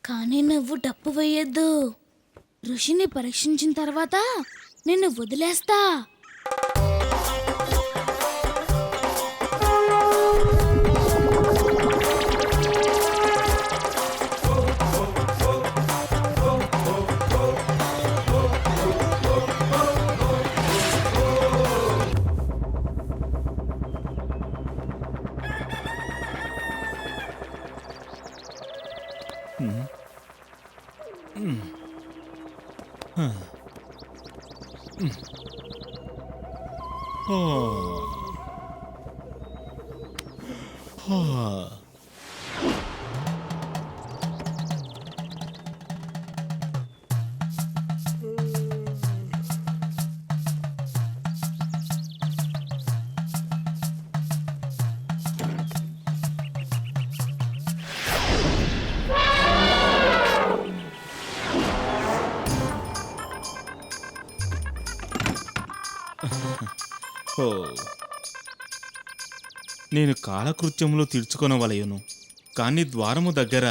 కానీ నువ్వు డప్పు వేయొద్దు. ఋషిని పరీక్షించిన తర్వాత నిన్ను వదిలేస్తా. నేను కాలకృత్యములో తీర్చుకొనవలయును, కానీ ద్వారము దగ్గర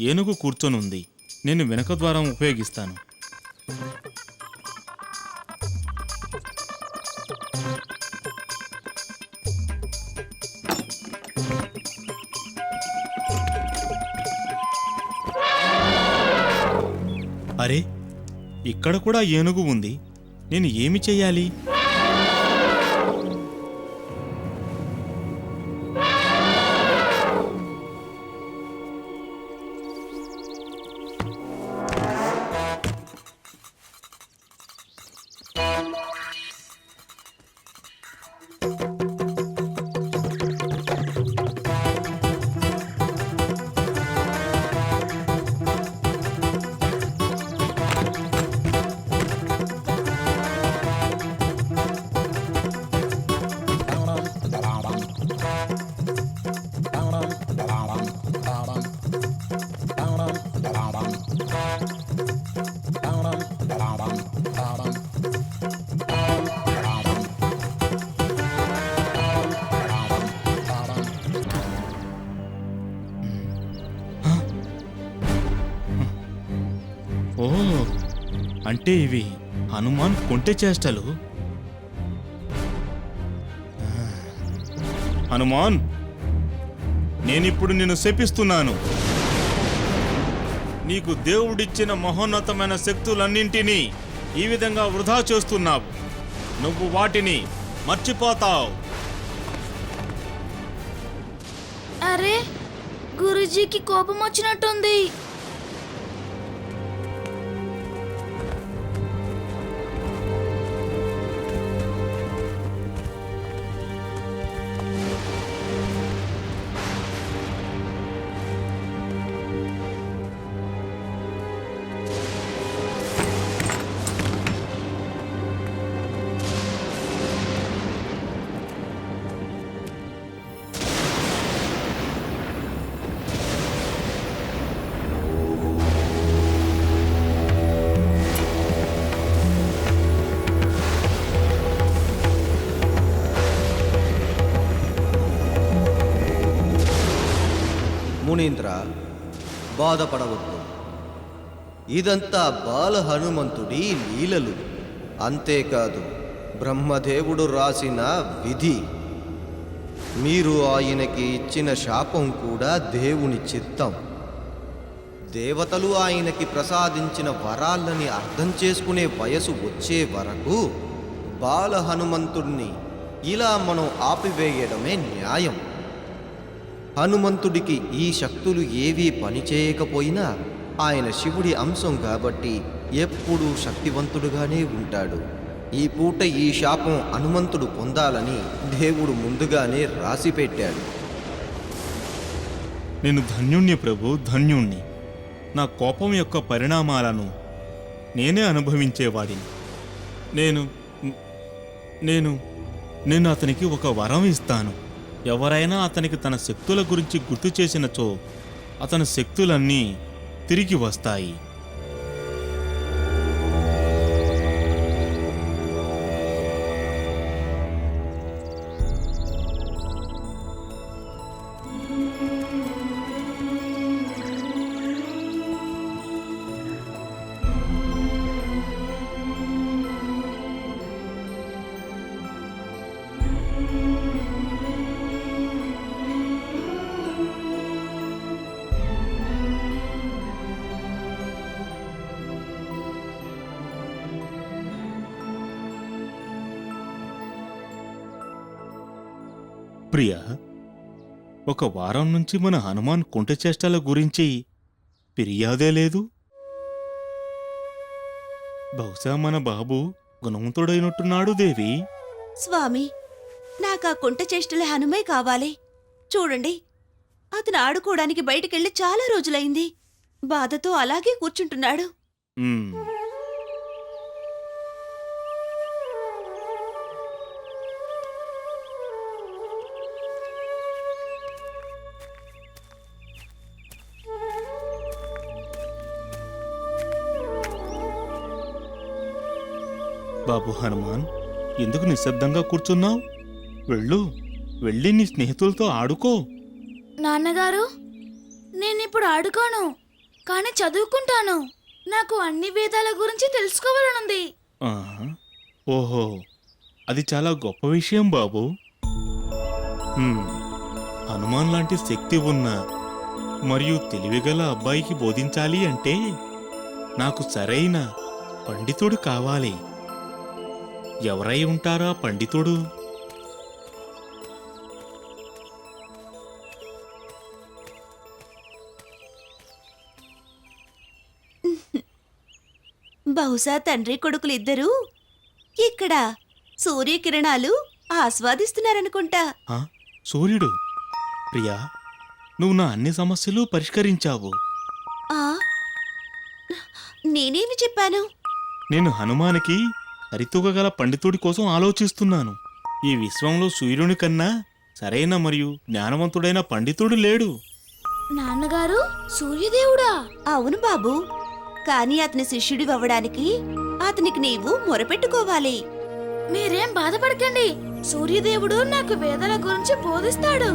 ఏనుగు కూర్చొనుంది. నేను వెనక ద్వారం ఉపయోగిస్తాను. అరే, ఇక్కడ కూడా ఏనుగు ఉంది. నేను ఏమి చెయ్యాలి? ఓ, అంటే ఇవి హనుమాన్ కొంటె చేష్టలు. హనుమాన్, నేనిప్పుడు నిన్ను శపిస్తున్నాను. నీకు దేవుడిచ్చిన మహోన్నతమైన శక్తులన్నింటినీ ఈ విధంగా వృధా చేస్తున్నావు. నువ్వు వాటిని మర్చిపోతావు. అరే, గురుజీకి కోపం వచ్చినట్టుంది. మునీంద్ర, బాధపడవద్దు. ఇదంతా బాల హనుమంతుడి లీలలు. అంతేకాదు, బ్రహ్మదేవుడు రాసిన విధి. మీరు ఆయనకి ఇచ్చిన శాపం కూడా దేవుని చిత్తం. దేవతలు ఆయనకి ప్రసాదించిన వరాలని అర్థం చేసుకునే వయసు వచ్చే వరకు బాల హనుమంతుడిని ఇలా మనం ఆపివేయడమే న్యాయం. హనుమంతుడికి ఈ శక్తులు ఏవీ పనిచేయకపోయినా ఆయన శివుడి అంశం కాబట్టి ఎప్పుడూ శక్తివంతుడుగానే ఉంటాడు. ఈ పూట ఈ శాపం హనుమంతుడు పొందాలని దేవుడు ముందుగానే రాసిపెట్టాడు. నేను ధన్యుణ్ణి ప్రభు, ధన్యుణ్ణి. నా కోపం యొక్క పరిణామాలను నేనే అనుభవించేవాడిని. నేను నేను నేను అతనికి ఒక వరం ఇస్తాను. ఎవరైనా అతనికి తన శక్తుల గురించి గుర్తు చేసినచో అతని శక్తులన్నీ తిరిగి వస్తాయి. ప్రియా, ఒక వారం నుంచి మన హనుమాన్ కుంట చేష్టల గురించి ఫిర్యాదే లేదు. బహుశా మన బాబు గుణవంతుడైనట్టున్నాడు దేవి. స్వామి, నాకా కుంట చేష్టల హనుమే కావాలి. చూడండి, అతను ఆడుకోవడానికి బయటికెళ్ళి చాలా రోజులైంది. బాధతో అలాగే కూర్చుంటున్నాడు. ఉమ్, బాబు హనుమాన్, ఎందుకు నిశ్శబ్దంగా కూర్చున్నావు? వెళ్ళి నీ స్నేహితులతో ఆడుకో. నాన్నగారు, నేనిప్పుడు ఆడుకోను, కానీ చదువుకుంటాను. నాకు అన్ని వేదాల గురించి తెలుసుకోవాలనుంది. ఆహా, ఓహో, అది చాలా గొప్ప విషయం బాబు. హనుమాన్ లాంటి శక్తి ఉన్న మరియు తెలివిగల అబ్బాయికి బోధించాలి అంటే నాకు సరైన పండితుడు కావాలి. ఎవరై ఉంటారా పండితుడు? బహుశా తండ్రి కొడుకులిద్దరూ ఇక్కడ సూర్యకిరణాలు ఆస్వాదిస్తున్నారనుకుంటా. ఆ, సూర్యుడు. ప్రియా, నువ్వు నా అన్ని సమస్యలు పరిష్కరించావు. ఆ నేనేమి చెప్పాను? నేను హనుమానికి సరితూగగల పండితుడి కోసం ఆలోచిస్తున్నాను. ఈ విశ్వంలో సూర్యుని కన్నా సరైన మరియు జ్ఞానవంతుడైన పండితుడు లేడు. నాన్నగారు, సూర్యదేవుడా? అవును బాబు, కానీ అతని శిష్యుడివవ్వడానికి అతనికి నీవు మొరపెట్టుకోవాలి. మీరేం బాధపడకండి, సూర్యదేవుడు నాకు వేదాల గురించి బోధిస్తాడు.